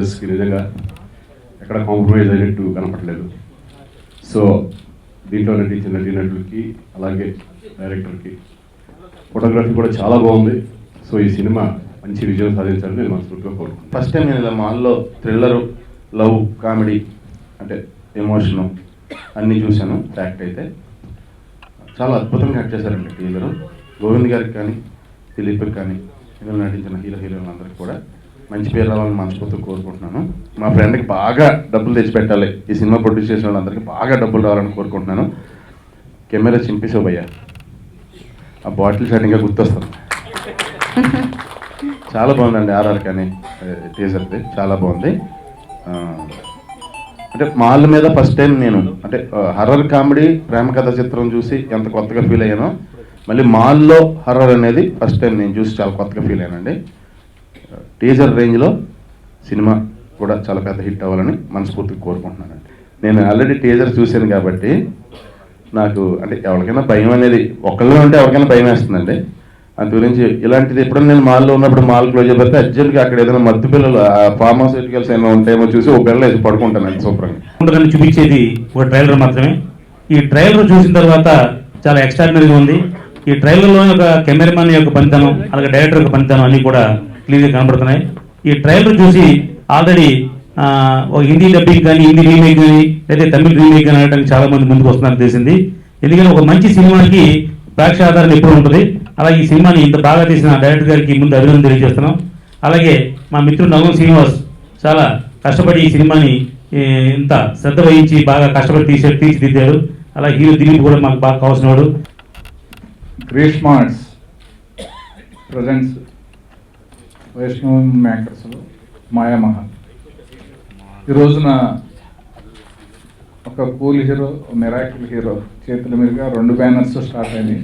టీజర్స్కి నిజంగా ఎక్కడ కాంప్రమైజ్ అయినట్టు కనపడలేదు. సో దీంట్లో నటించిన నటీనటులకి అలాగే డైరెక్టర్కి ఫోటోగ్రఫీ కూడా చాలా బాగుంది. సో ఈ సినిమా మంచి విజయం సాధించాలని నేను మనస్ఫూర్తిగా కోరుకుంటున్నాను. ఫస్ట్ టైం నేను ఇలా మాల్లో థ్రిల్లరు, లవ్, కామెడీ అంటే ఎమోషను అన్నీ చూశాను. ఫ్యాక్ట్ అయితే చాలా అద్భుతంగా యాక్ట్ చేశారండి టీజరు. గోవింద్ గారికి కానీ దిలీప్కి కానీ ఇందులో నటించిన హీరోయిన్లందరికీ కూడా మంచి పేరు రావాలని మనస్ఫూర్తిగా కోరుకుంటున్నాను. మా ఫ్రెండ్కి బాగా డబ్బులు తెచ్చిపెట్టాలి, ఈ సినిమా ప్రొడ్యూస్ చేసిన వాళ్ళందరికీ బాగా డబ్బులు రావాలని కోరుకుంటున్నాను. కెమెరా చింపేసావు భయ్యా, ఆ బాటిల్ షాటింగ్గా గుర్తొస్తాను. చాలా బాగుందండి ఆర్ఆర్ కానీ టీజర్ది చాలా బాగుంది. అంటే మాల్ మీద ఫస్ట్ టైం నేను అంటే హర్రర్ కామెడీ ప్రేమ కథ చిత్రం చూసి ఎంత కొత్తగా ఫీల్ అయ్యానో మళ్ళీ మాల్లో హర్రర్ అనేది ఫస్ట్ టైం నేను చూసి చాలా కొత్తగా ఫీల్ అయ్యానండి. టీజర్ రేంజ్లో సినిమా కూడా చాలా పెద్ద హిట్ అవ్వాలని మనస్ఫూర్తిగా కోరుకుంటున్నానండి. నేను ఆల్రెడీ టీజర్ చూశాను కాబట్టి నాకు అంటే ఎవరికైనా భయం అనేది ఒకళ్ళు ఉంటే ఎవరికైనా భయం వేస్తుందండి. అందు గురించి ఇలాంటిది ఎప్పుడైనా నేను మాల్లో ఉన్నప్పుడు మాల్ క్లోజ్ అయిపోతే అర్జెంట్గా అక్కడ ఏదైనా మత్తు పిల్లలు ఫార్మాస్యూటికల్స్ ఏమైనా ఉంటాయేమో చూసి ఒక పిల్లలు వేసి పడుకుంటానండి శుభ్రంగా. చూపించేది ఒక ట్రైలర్ మాత్రమే. ఈ ట్రైలర్ చూసిన తర్వాత చాలా ఎక్స్ట్రాడినరీగా ఉంది. ఈ ట్రైలర్లో ఒక కెమెరామెన్ యొక్క పనితనం అలాగే డైరెక్టర్ యొక్క పనితనం అన్నీ కూడా క్లియర్గా కనబడుతున్నాయి. ఈ ట్రైలర్ చూసి ఆల్రెడీ ఒక హిందీ డబ్బింగ్ కానీ హిందీ రీమేక్ కానీ లేదా తమిళ రీమేక్ కానీ అనడానికి చాలా మంది ముందుకు వస్తున్నారని తెలిసింది. ఎందుకంటే ఒక మంచి సినిమాకి ప్రేక్షక ఆధారం ఎప్పుడు ఉంటుంది. అలాగే ఈ సినిమాని ఇంత బాగా తీసిన డైరెక్టర్ గారికి ముందు అభినందన తెలియజేస్తున్నాం. అలాగే మా మిత్రుడు నవం శ్రీనివాస్ చాలా కష్టపడి ఈ సినిమాని ఇంత శ్రద్ధ వహించి బాగా కష్టపడి తీర్చిదిద్దారు. అలాగే హీరో దిలీప్ కూడా మాకు బాగా కావాల్సినవాడు. గ్రీష్మ ఆర్ట్స్ ప్రజెంట్స్ వైష్ణవ మేకర్స్ మాయామహల్. ఈ రోజున ఒక కూల్ హీరో, మిరాకిల్ హీరో చేతుల మీదుగా 2 బ్యానర్స్ స్టార్ట్ అయినాయి.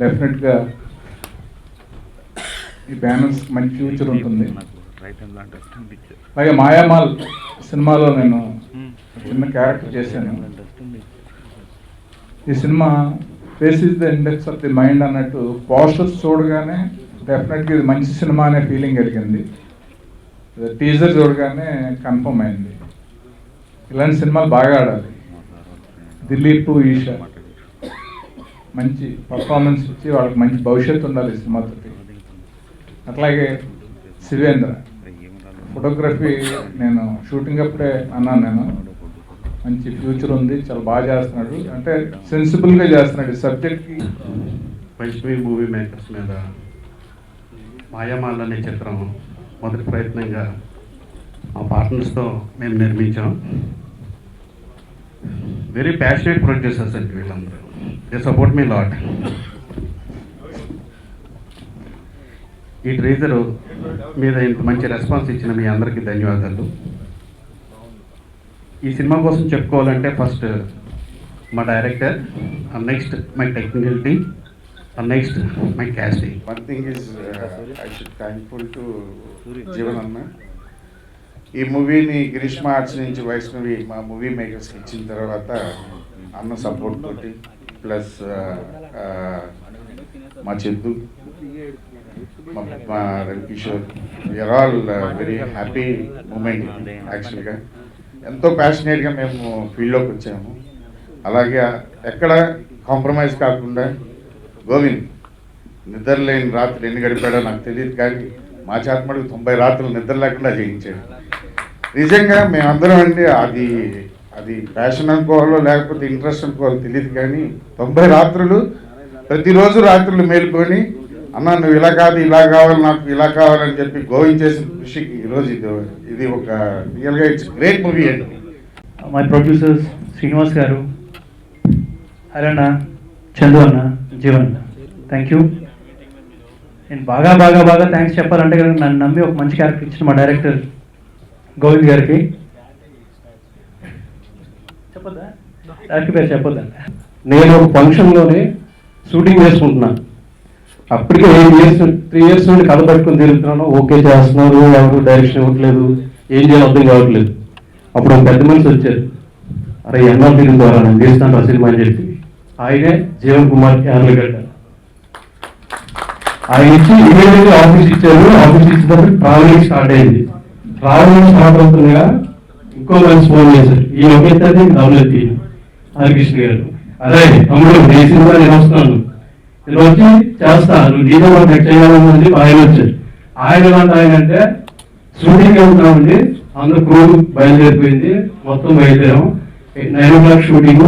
డెఫినెట్గా ఈ బ్యానర్స్ మంచి ఫ్యూచర్ ఉంటుంది. అలాగే మాయామాల్ సినిమాలో నేను చిన్న క్యారెక్టర్ చేశాను. ఈ cinema face is the index of the mind అన్నట్టు పోస్టర్స్ చూడగానే డెఫినెట్గా ఇది మంచి సినిమా అనే ఫీలింగ్ కలిగింది. టీజర్ చూడగానే కన్ఫర్మ్ అయింది. ఇలాంటి సినిమాలు బాగా ఆడాలి. దిలీప్, ఈషా మంచి పర్ఫార్మెన్స్ ఇచ్చి వాళ్ళకి మంచి భవిష్యత్తు ఉండాలి ఈ సినిమాతో. అట్లాగే శివేంద్ర ఫోటోగ్రఫీ నేను షూటింగ్ అప్పుడే అన్నాను, నేను మంచి ఫ్యూచర్ ఉంది, చాలా బాగా చేస్తున్నాడు, అంటే సెన్సిబుల్గా చేస్తున్నాడు ఈ సబ్జెక్ట్కి. వైష్ణవి మూవీ మేకర్స్ మీద మాయామాల్ అనే చిత్రం మొదటి ప్రయత్నంగా మా పార్ట్నర్స్తో మేము నిర్మించాం. వెరీ ప్యాషనేట్ ప్రొడ్యూసర్స్ అండి వీళ్ళందరూ. They support me lot. ఈ ట్రైలర్ మీద ఇంత మంచి రెస్పాన్స్ ఇచ్చిన మీ అందరికీ ధన్యవాదాలు. ఈ సినిమా కోసం చెప్పుకోవాలంటే ఫస్ట్ మా director, next my technical team, next my casting. One thing is I should thankful to Jeevan అన్న. ఈ మూవీని గ్రీష్మ ఆర్ట్స్ నుంచి వైష్ణవి మా మూవీ మేకర్స్కి ఇచ్చిన తర్వాత అన్న సపోర్ట్ తోటి ప్లస్ మా చందు, మా Ravikishore, we're all very happy moment. యాక్చువల్గా ఎంతో ప్యాషనేట్గా మేము ఫీల్డ్లోకి వచ్చాము. అలాగే ఎక్కడ కాంప్రమైజ్ కాకుండా గోవింద్ నిద్ర లేని రాత్రి ఎన్ని గడిపాడో నాకు తెలియదు, కానీ మా చేతమడుగు 90 రాత్రులు నిద్ర లేకుండా చేయించాడు. నిజంగా మేమందరం అండి అది ప్యాషన్ అనుకోవాలో లేకపోతే ఇంట్రెస్ట్ అనుకోవాలో తెలియదు, కానీ 90 రాత్రులు ప్రతిరోజు రాత్రులు మేలుకొని అన్న నువ్వు ఇలా కాదు ఇలా కావాలి, నాకు ఇలా కావాలని చెప్పి గోవింద్ చేసిన కృషికి ఈరోజు ఇది ఒక రియల్గా ఇట్స్ గ్రేట్ మూవీ అండి. మై ప్రొడ్యూసర్స్ శ్రీనివాస్ గారు, హరణ, చందు అన్న, జీవన్ అన్న, థ్యాంక్ యూ. నేను బాగా బాగా బాగా థ్యాంక్స్ చెప్పాలంటే కనుక నన్ను నమ్మి ఒక మంచి క్యారెక్టర్ ఇచ్చిన మా డైరెక్టర్ గోవింద్ గారికి చెప్పొద్దా, డైరెక్టర్ పేరు చెప్పొద్దా. నేను ఒక ఫంక్షన్లోనే షూటింగ్ చేసుకుంటున్నాను. అప్పటికే 3 years నుండి కథ పట్టుకుని తిరుగుతున్నాను. ఓకే చేస్తున్నారు, ఎవరు డైరెక్షన్ ఇవ్వట్లేదు, ఏం చేయాలో అర్థం కావట్లేదు. అప్పుడు ఒక పెద్ద మనిషి వచ్చారు, అరే ఎన్నో ఫిల్మ్ ద్వారా నేను తీస్తాను సినిమా అని చెప్పి. ఆయనే జీవన్ కుమార్ యార్లగడ్డ. ఆయన ఇచ్చి ఇమీడియట్గా ఆఫీస్ ఇచ్చారు. ఆఫీస్ ఇచ్చినప్పుడు ట్రావెలింగ్ స్టార్ట్ అయింది. ట్రావెలింగ్ స్టార్ట్ అవుతుండగా ఇంకో మంచి ఫోన్ చేశారు. ఈ ఒకేసారి డబ్బులెత్తి హరికృష్ణ గారు, అరే తమ్ముడు నీ సినిమా నేను వస్తున్నాను, నేను వచ్చి చేస్తాను, నువ్వు నీతో పాటు నెక్స్ట్ చేయాలని ఆయన వచ్చారు. ఆయన అంటే షూటింగ్ వెళ్తున్నామండి, అందరూ క్రూ బయలుదేరిపోయింది, మొత్తం బయలుదేరాం. 9 o'clock షూటింగ్.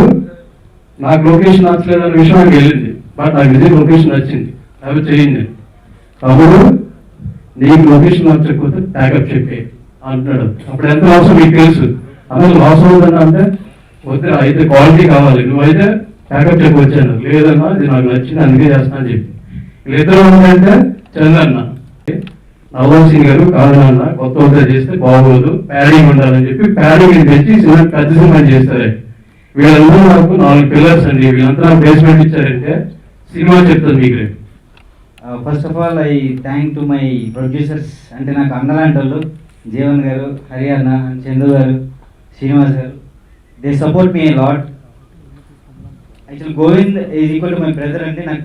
నాకు లొకేషన్ నచ్చలేదన్న విషయం నాకు వెళ్ళింది, బట్ నాకు ఇదే లొకేషన్ నచ్చింది, అవి చేయండి. తమ్ముడు నీకు లొకేషన్ నచ్చకపోతే ప్యాకప్ చెప్పే అంటున్నాడు. అప్పుడు ఎంత లాస్ మీకు తెలుసు. అందులో లాస్ అవుతుందా అంటే వద్దు, అయితే క్వాలిటీ కావాలి, నువ్వైతే ప్యాకప్ చెప్పి వచ్చాను. లేదన్నా ఇది నాకు నచ్చింది అందుకే చేస్తాను అని చెప్పి. వీళ్ళిద్దరు ఉందంటే చందన్న నవల్ సింగ్ గారు కాదన్న కొత్త వంట చేస్తే బాగోదు, ప్యాడింగ్ ఉండాలని చెప్పి ప్యాడింగ్ తెచ్చి సినిమా పెద్ద సినిమా చేస్తారు. వీళ్ళందరూ నాకు 4 పిల్లర్స్ అండి. వీళ్ళంతా నాకు బేస్మెంట్ ఇచ్చారంటే సినిమా చెప్తాను మీకు రేపు. First of all I thank to my producers, అంటే నాకు అన్నలాంటి వాళ్ళు, జీవన్ గారు, హరియాణ, చందు గారు, శ్రీనివాస్ గారు. They support me lot. Actual Govind is equal to my brother. అంటే నాకు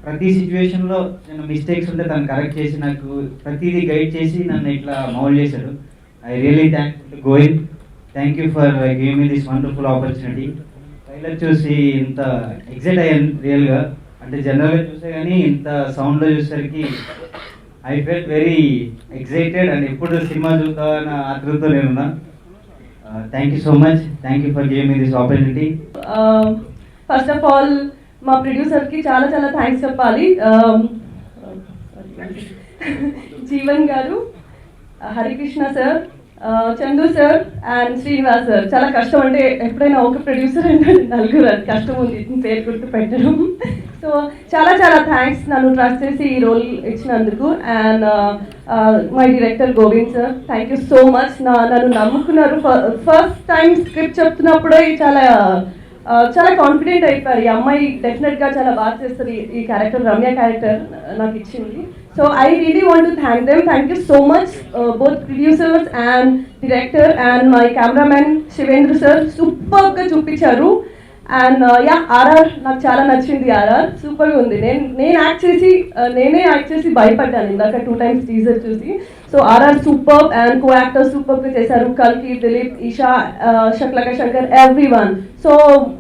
ప్రతి సిచ్యువేషన్లో నేను మిస్టేక్స్ ఉంటే తను కరెక్ట్ చేసి నాకు ప్రతిదీ గైడ్ చేసి నన్ను ఇట్లా మౌల్డ్ చేశాడు. I really thank Govind. Thank you for giving me this wonderful opportunity. Trailer చూసి ఇంత ఎగ్జైట్ అయ్యాను రియల్గా. అంటే జనరల్గా చూసే కానీ ఇంత సౌండ్లో చూసేసరికి I felt very excited and ఎప్పుడు సినిమా చూద్దామన్న ఆతృతతో నేనున్నా. Thank you so much. Thank you for giving me this opportunity. First of all మా ప్రొడ్యూసర్కి చాలా చాలా థ్యాంక్స్ చెప్పాలి. జీవన్ గారు, Harikrishna sir, Chandu sir and Srinivas sir. చాలా కష్టం, అంటే ఎప్పుడైనా ఒక ప్రొడ్యూసర్ అంటే నలుగురు, అది కష్టం ఉంది పేరు గుర్తు పెట్టడం. సో చాలా చాలా థ్యాంక్స్ నన్ను ట్రస్ట్ చేసి ఈ రోల్ ఇచ్చినందుకు. And my director Govind sir, thank you so much. నన్ను నమ్ముకున్నారు. ఫస్ట్ టైం స్క్రిప్ట్ చెప్తున్నప్పుడే చాలా కాన్ఫిడెంట్ అయిపోయారు. ఈ అమ్మాయి డెఫినెట్గా చాలా బాగా చేస్తుంది, ఈ క్యారెక్టర్ రమ్య క్యారెక్టర్ నాకు ఇచ్చింది. So I really want to thank them. Thank you so much both producers and director and my cameraman Shivendra sir. సూపర్గా చూపించారు. అండ్ ఆర్ఆర్ నాకు చాలా నచ్చింది. ఆర్ఆర్ సూపర్గా ఉంది. నేనే యాక్ట్ చేసి భయపడ్డాను ఇందాక 2 times టీజర్ చూసి. So RR super and co actors సూపర్గా చేశారు. కల్కి, దిలీప్, ఈషా, శక్లక శంకర్, ఎవ్రీవన్. సో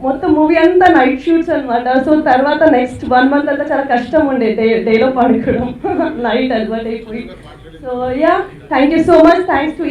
మొత్తం మూవీ అంతా నైట్ షూట్స్ అనమాట. సో తర్వాత నెక్స్ట్ 1 month అంతా చాలా కష్టం ఉండే డేలో పడుకోవడం, నైట్ అలవాటు అయిపోయి. So thank you so much. Thanks to